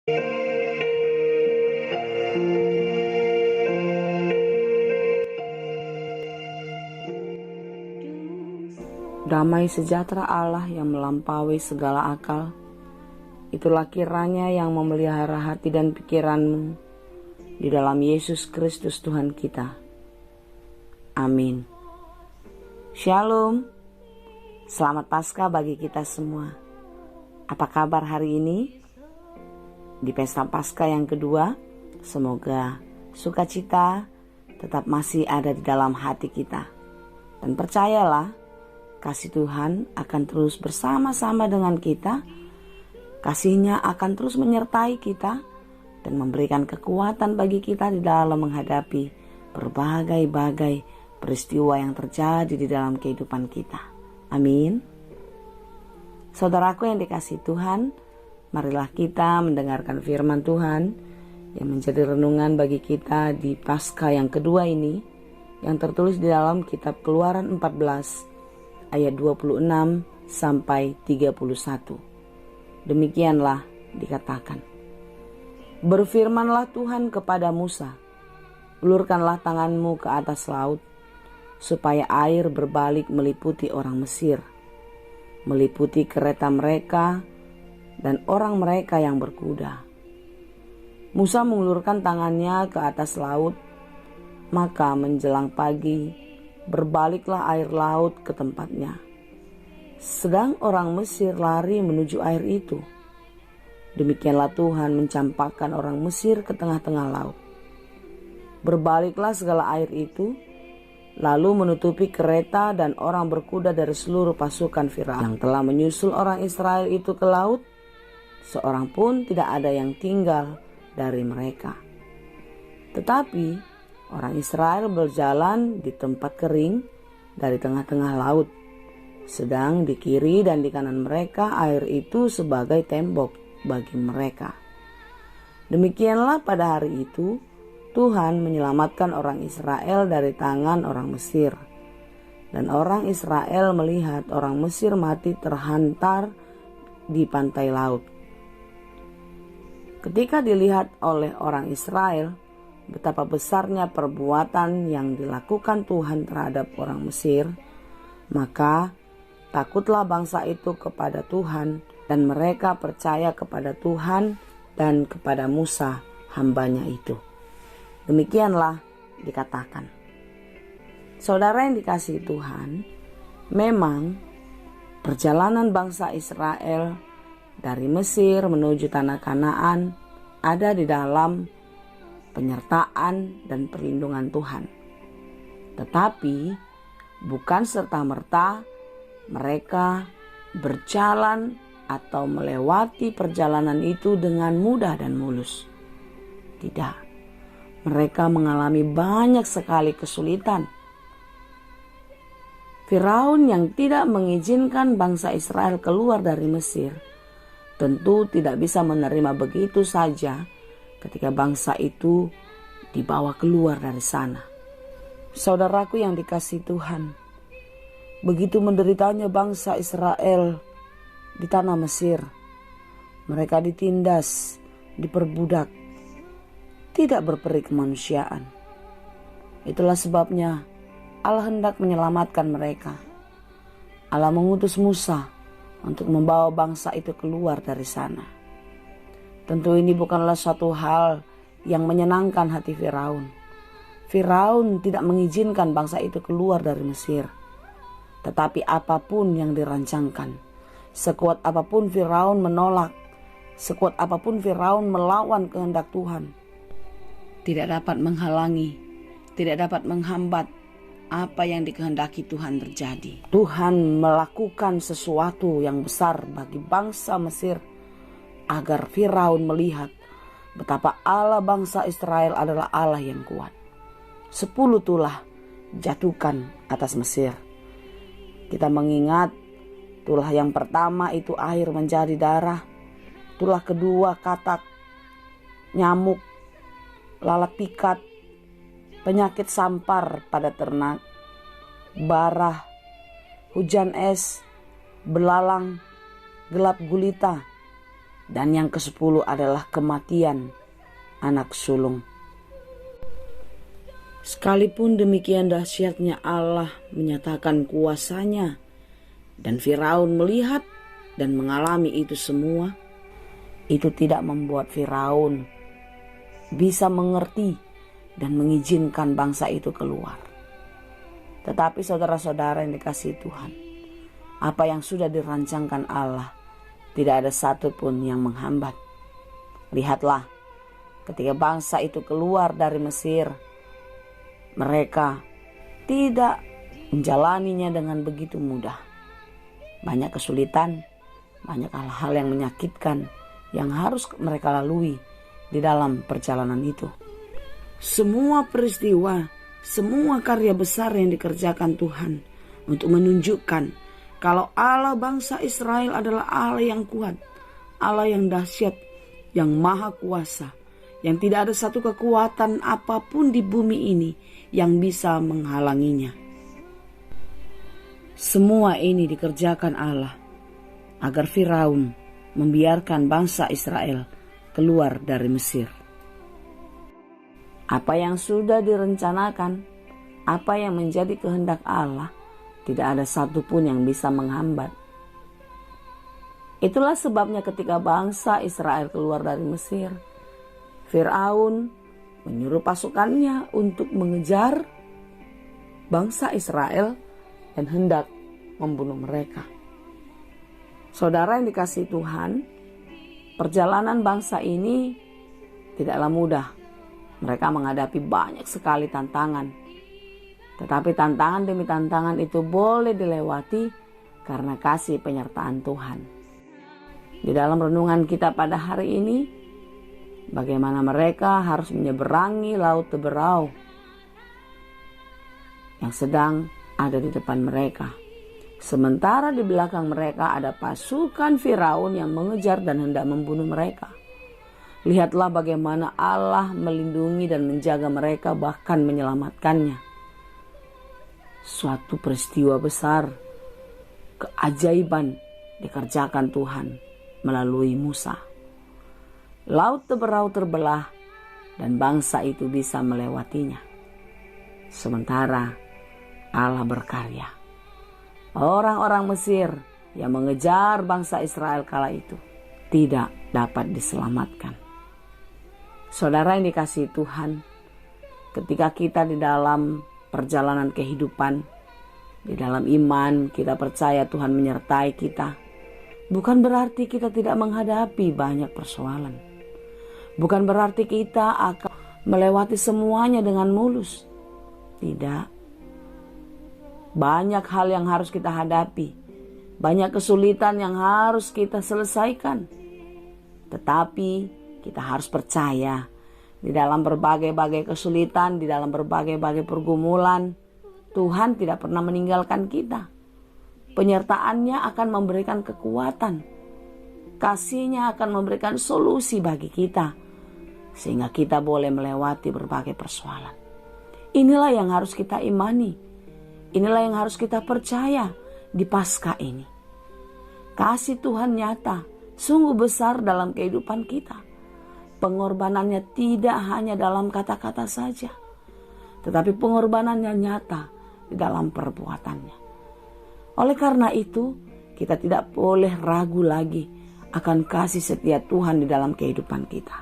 Damai sejahtera Allah yang melampaui segala akal, itulah kiranya yang memelihara hati dan pikiranmu di dalam Yesus Kristus Tuhan kita. Amin. Shalom. Selamat Paskah bagi kita semua. Apa kabar hari ini? Di pesta Paskah yang kedua, semoga sukacita tetap masih ada di dalam hati kita. Dan percayalah, kasih Tuhan akan terus bersama-sama dengan kita. Kasih-Nya akan terus menyertai kita dan memberikan kekuatan bagi kita di dalam menghadapi berbagai-bagai peristiwa yang terjadi di dalam kehidupan kita. Amin. Saudaraku yang dikasihi Tuhan, marilah kita mendengarkan firman Tuhan yang menjadi renungan bagi kita di Paskah yang kedua ini, yang tertulis di dalam kitab Keluaran 14 ayat 26 sampai 31. Demikianlah dikatakan. Berfirmanlah Tuhan kepada Musa, ulurkanlah tanganmu ke atas laut, supaya air berbalik meliputi orang Mesir, meliputi kereta mereka dan orang mereka yang berkuda. Musa mengulurkan tangannya ke atas laut, maka menjelang pagi berbaliklah air laut ke tempatnya. Sedang orang Mesir lari menuju air itu. Demikianlah Tuhan mencampakkan orang Mesir ke tengah-tengah laut. Berbaliklah segala air itu, lalu menutupi kereta dan orang berkuda dari seluruh pasukan Firaun yang telah menyusul orang Israel itu ke laut. Seorang pun tidak ada yang tinggal dari mereka. Tetapi orang Israel berjalan di tempat kering dari tengah-tengah laut. Sedang di kiri dan di kanan mereka air itu sebagai tembok bagi mereka. Demikianlah pada hari itu Tuhan menyelamatkan orang Israel dari tangan orang Mesir. Dan orang Israel melihat orang Mesir mati terhantar di pantai laut. Ketika dilihat oleh orang Israel betapa besarnya perbuatan yang dilakukan Tuhan terhadap orang Mesir, maka takutlah bangsa itu kepada Tuhan dan mereka percaya kepada Tuhan dan kepada Musa hambanya itu. Demikianlah dikatakan. Saudara yang dikasihi Tuhan, memang perjalanan bangsa Israel dari Mesir menuju tanah Kanaan ada di dalam penyertaan dan perlindungan Tuhan. Tetapi bukan serta-merta mereka berjalan atau melewati perjalanan itu dengan mudah dan mulus. Tidak. Mereka mengalami banyak sekali kesulitan. Firaun yang tidak mengizinkan bangsa Israel keluar dari Mesir tentu tidak bisa menerima begitu saja ketika bangsa itu dibawa keluar dari sana. Saudaraku yang dikasihi Tuhan, begitu menderitanya bangsa Israel di tanah Mesir. Mereka ditindas, diperbudak, tidak berperi kemanusiaan. Itulah sebabnya Allah hendak menyelamatkan mereka. Allah mengutus Musa untuk membawa bangsa itu keluar dari sana. Tentu ini bukanlah suatu hal yang menyenangkan hati Firaun. Firaun tidak mengizinkan bangsa itu keluar dari Mesir. Tetapi apapun yang dirancangkan, sekuat apapun Firaun menolak, sekuat apapun Firaun melawan kehendak Tuhan, tidak dapat menghalangi, tidak dapat menghambat apa yang dikehendaki Tuhan terjadi. Tuhan melakukan sesuatu yang besar bagi bangsa Mesir, agar Firaun melihat betapa Allah bangsa Israel adalah Allah yang kuat. 10 tulah jatuhkan atas Mesir. Kita mengingat tulah yang pertama itu air menjadi darah. Tulah kedua katak, nyamuk, lalat pikat, penyakit sampar pada ternak, barah, hujan es, belalang, gelap gulita, Dan yang ke-10 adalah kematian anak sulung. Sekalipun demikian dahsyatnya Allah menyatakan kuasa-Nya, dan Firaun melihat dan mengalami itu semua, itu tidak membuat Firaun bisa mengerti dan mengizinkan bangsa itu keluar. Tetapi saudara-saudara yang dikasihi Tuhan, apa yang sudah dirancangkan Allah, tidak ada satupun yang menghambat. Lihatlah, ketika bangsa itu keluar dari Mesir, mereka tidak menjalaninya dengan begitu mudah. Banyak kesulitan, banyak hal-hal yang menyakitkan yang harus mereka lalui di dalam perjalanan itu. Semua peristiwa, semua karya besar yang dikerjakan Tuhan untuk menunjukkan kalau Allah bangsa Israel adalah Allah yang kuat, Allah yang dahsyat, yang maha kuasa, yang tidak ada satu kekuatan apapun di bumi ini yang bisa menghalanginya. Semua ini dikerjakan Allah agar Firaun membiarkan bangsa Israel keluar dari Mesir. Apa yang sudah direncanakan, apa yang menjadi kehendak Allah, tidak ada satupun yang bisa menghambat. Itulah sebabnya ketika bangsa Israel keluar dari Mesir, Firaun menyuruh pasukannya untuk mengejar bangsa Israel dan hendak membunuh mereka. Saudara yang dikasihi Tuhan, perjalanan bangsa ini tidaklah mudah. Mereka menghadapi banyak sekali tantangan. Tetapi tantangan demi tantangan itu boleh dilewati karena kasih penyertaan Tuhan. Di dalam renungan kita pada hari ini, bagaimana mereka harus menyeberangi laut Teberau yang sedang ada di depan mereka. Sementara di belakang mereka ada pasukan Firaun yang mengejar dan hendak membunuh mereka. Lihatlah bagaimana Allah melindungi dan menjaga mereka, bahkan menyelamatkannya. Suatu peristiwa besar, keajaiban dikerjakan Tuhan melalui Musa. Laut Teberau terbelah dan bangsa itu bisa melewatinya. Sementara Allah berkarya. Orang-orang Mesir yang mengejar bangsa Israel kala itu tidak dapat diselamatkan. Saudara yang dikasihi Tuhan, ketika kita di dalam perjalanan kehidupan, di dalam iman kita percaya Tuhan menyertai kita, bukan berarti kita tidak menghadapi banyak persoalan. Bukan berarti kita akan melewati semuanya dengan mulus. Tidak. Banyak hal yang harus kita hadapi. Banyak kesulitan yang harus kita selesaikan. Tetapi kita harus percaya di dalam berbagai-bagai kesulitan, di dalam berbagai-bagai pergumulan, Tuhan tidak pernah meninggalkan kita. Penyertaannya akan memberikan kekuatan. Kasih-Nya akan memberikan solusi bagi kita. Sehingga kita boleh melewati berbagai persoalan. Inilah yang harus kita imani. Inilah yang harus kita percaya di Paskah ini. Kasih Tuhan nyata, sungguh besar dalam kehidupan kita. Pengorbanannya tidak hanya dalam kata-kata saja, tetapi pengorbanannya nyata di dalam perbuatannya. Oleh karena itu, kita tidak boleh ragu lagi akan kasih setia Tuhan di dalam kehidupan kita.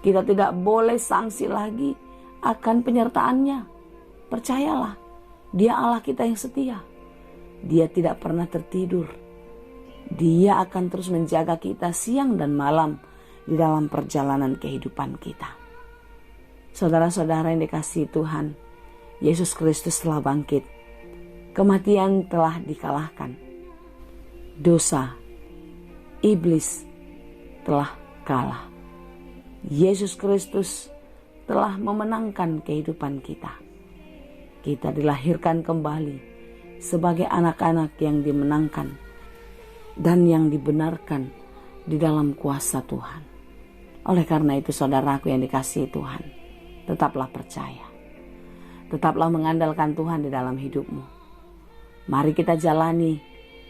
Kita tidak boleh sangsi lagi akan penyertaan-Nya. Percayalah, Dia Allah kita yang setia. Dia tidak pernah tertidur. Dia akan terus menjaga kita siang dan malam di dalam perjalanan kehidupan kita. Saudara-saudara yang dikasihi Tuhan, Yesus Kristus telah bangkit. Kematian telah dikalahkan. Dosa, iblis telah kalah. Yesus Kristus telah memenangkan kehidupan kita. Kita dilahirkan kembali sebagai anak-anak yang dimenangkan dan yang dibenarkan di dalam kuasa Tuhan. Oleh karena itu saudaraku yang dikasihi Tuhan, tetaplah percaya. Tetaplah mengandalkan Tuhan di dalam hidupmu. Mari kita jalani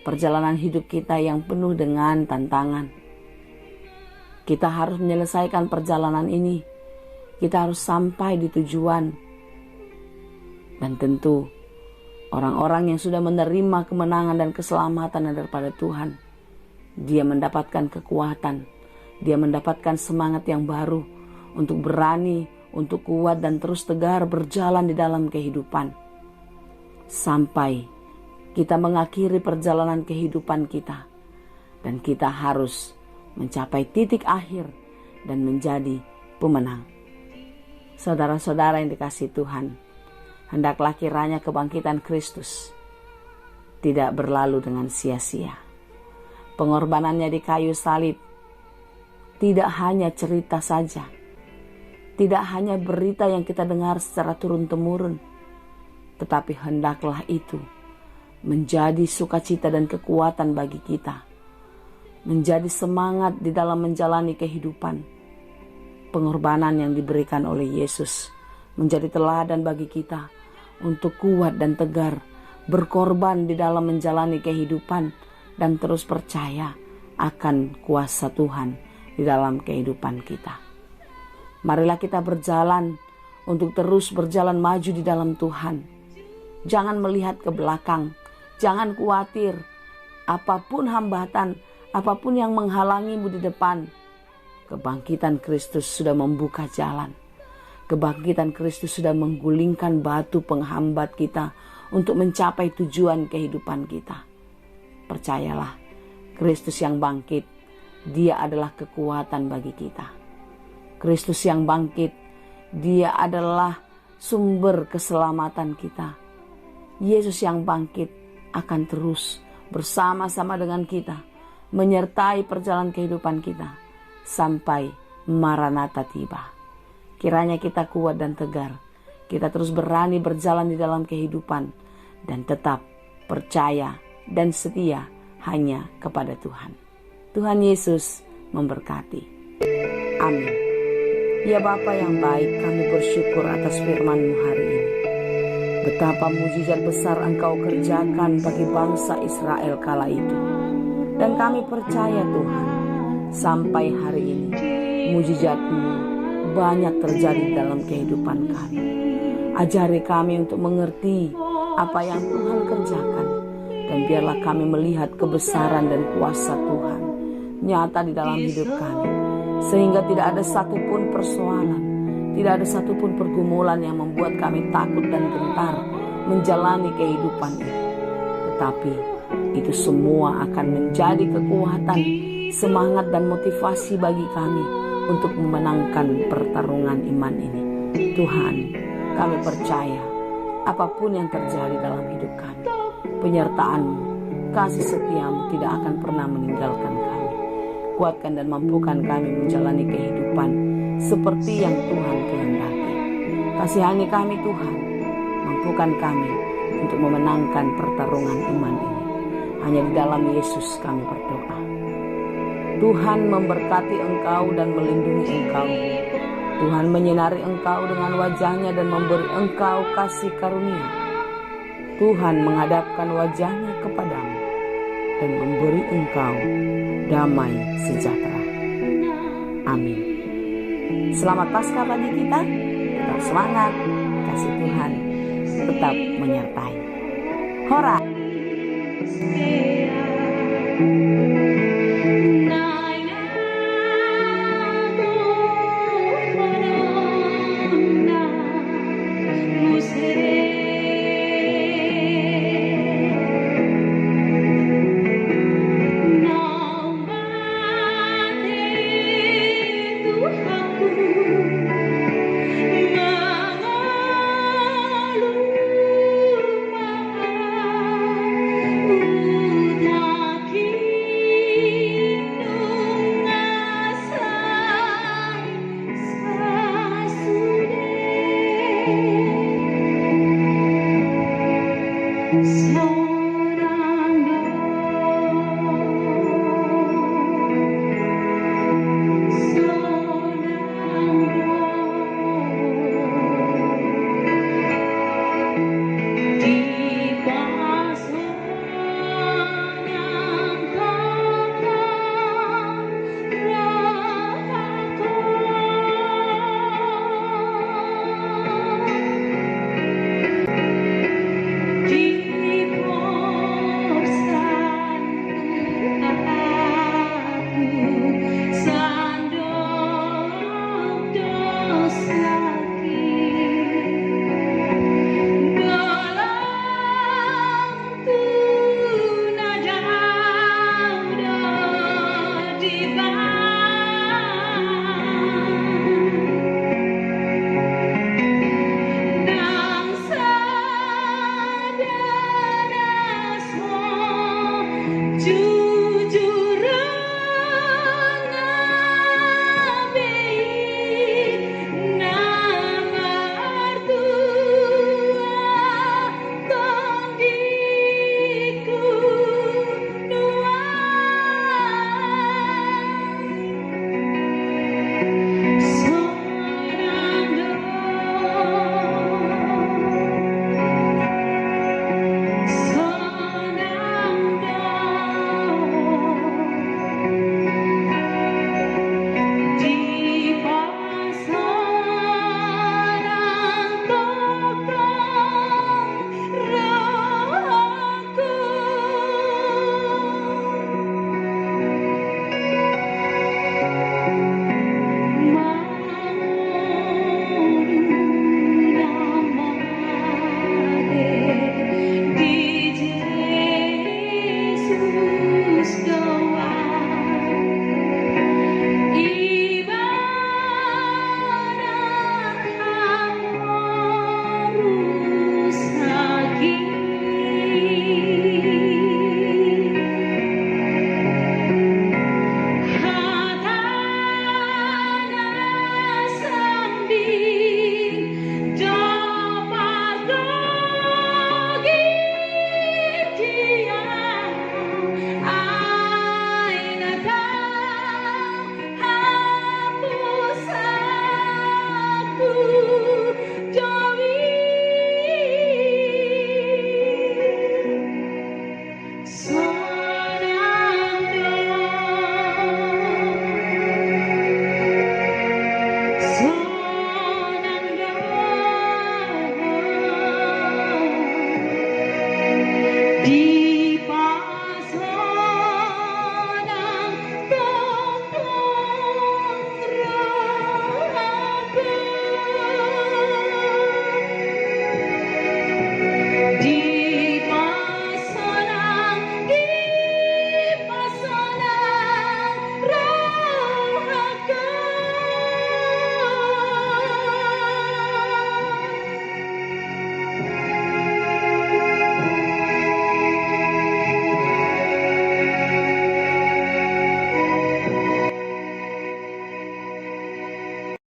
perjalanan hidup kita yang penuh dengan tantangan. Kita harus menyelesaikan perjalanan ini. Kita harus sampai di tujuan. Dan tentu orang-orang yang sudah menerima kemenangan dan keselamatan daripada Tuhan, dia mendapatkan kekuatan, dia mendapatkan semangat yang baru untuk berani, untuk kuat dan terus tegar berjalan di dalam kehidupan. Sampai kita mengakhiri perjalanan kehidupan kita. Dan kita harus mencapai titik akhir dan menjadi pemenang. Saudara-saudara yang dikasihi Tuhan, hendaklah kiranya kebangkitan Kristus tidak berlalu dengan sia-sia. Pengorbanannya di kayu salib tidak hanya cerita saja, tidak hanya berita yang kita dengar secara turun-temurun, tetapi hendaklah itu menjadi sukacita dan kekuatan bagi kita, menjadi semangat di dalam menjalani kehidupan. Pengorbanan yang diberikan oleh Yesus menjadi teladan bagi kita untuk kuat dan tegar, berkorban di dalam menjalani kehidupan dan terus percaya akan kuasa Tuhan di dalam kehidupan kita. Marilah kita berjalan untuk terus berjalan maju di dalam Tuhan. Jangan melihat ke belakang, jangan khawatir apapun hambatan, apapun yang menghalangimu di depan. Kebangkitan Kristus sudah membuka jalan. Kebangkitan Kristus sudah menggulingkan batu penghambat kita untuk mencapai tujuan kehidupan kita. Percayalah, Kristus yang bangkit, Dia adalah kekuatan bagi kita. Kristus yang bangkit, Dia adalah sumber keselamatan kita. Yesus yang bangkit akan terus bersama-sama dengan kita, menyertai perjalanan kehidupan kita sampai Maranatha tiba. Kiranya kita kuat dan tegar, kita terus berani berjalan di dalam kehidupan dan tetap percaya dan setia hanya kepada Tuhan. Tuhan Yesus memberkati. Amin. Ya Bapa yang baik, kami bersyukur atas firman-Mu hari ini. Betapa mujizat besar Engkau kerjakan bagi bangsa Israel kala itu. Dan kami percaya Tuhan, sampai hari ini mujizat-Mu banyak terjadi dalam kehidupan kami. Ajari kami untuk mengerti apa yang Tuhan kerjakan. Dan biarlah kami melihat kebesaran dan kuasa Tuhan nyata di dalam hidup kami. Sehingga tidak ada satupun persoalan, tidak ada satupun pergumulan yang membuat kami takut dan gentar menjalani kehidupan ini. Tetapi itu semua akan menjadi kekuatan, semangat dan motivasi bagi kami untuk memenangkan pertarungan iman ini. Tuhan, kami percaya apapun yang terjadi dalam hidup kami, penyertaan-Mu, kasih setia-Mu tidak akan pernah meninggalkan kami. Kuatkan dan mampukan kami menjalani kehidupan seperti yang Tuhan kehendaki. Kasihani kami Tuhan, mampukan kami untuk memenangkan pertarungan iman ini. Hanya di dalam Yesus kami berdoa. Tuhan memberkati engkau dan melindungi engkau. Tuhan menyinari engkau dengan wajah-Nya dan memberi engkau kasih karunia. Tuhan menghadapkan wajah-Nya kepadamu dan memberi engkau damai sejahtera. Amin. Selamat Paskah bagi kita. Tetap semangat. Kasih Tuhan tetap menyertai. Hora.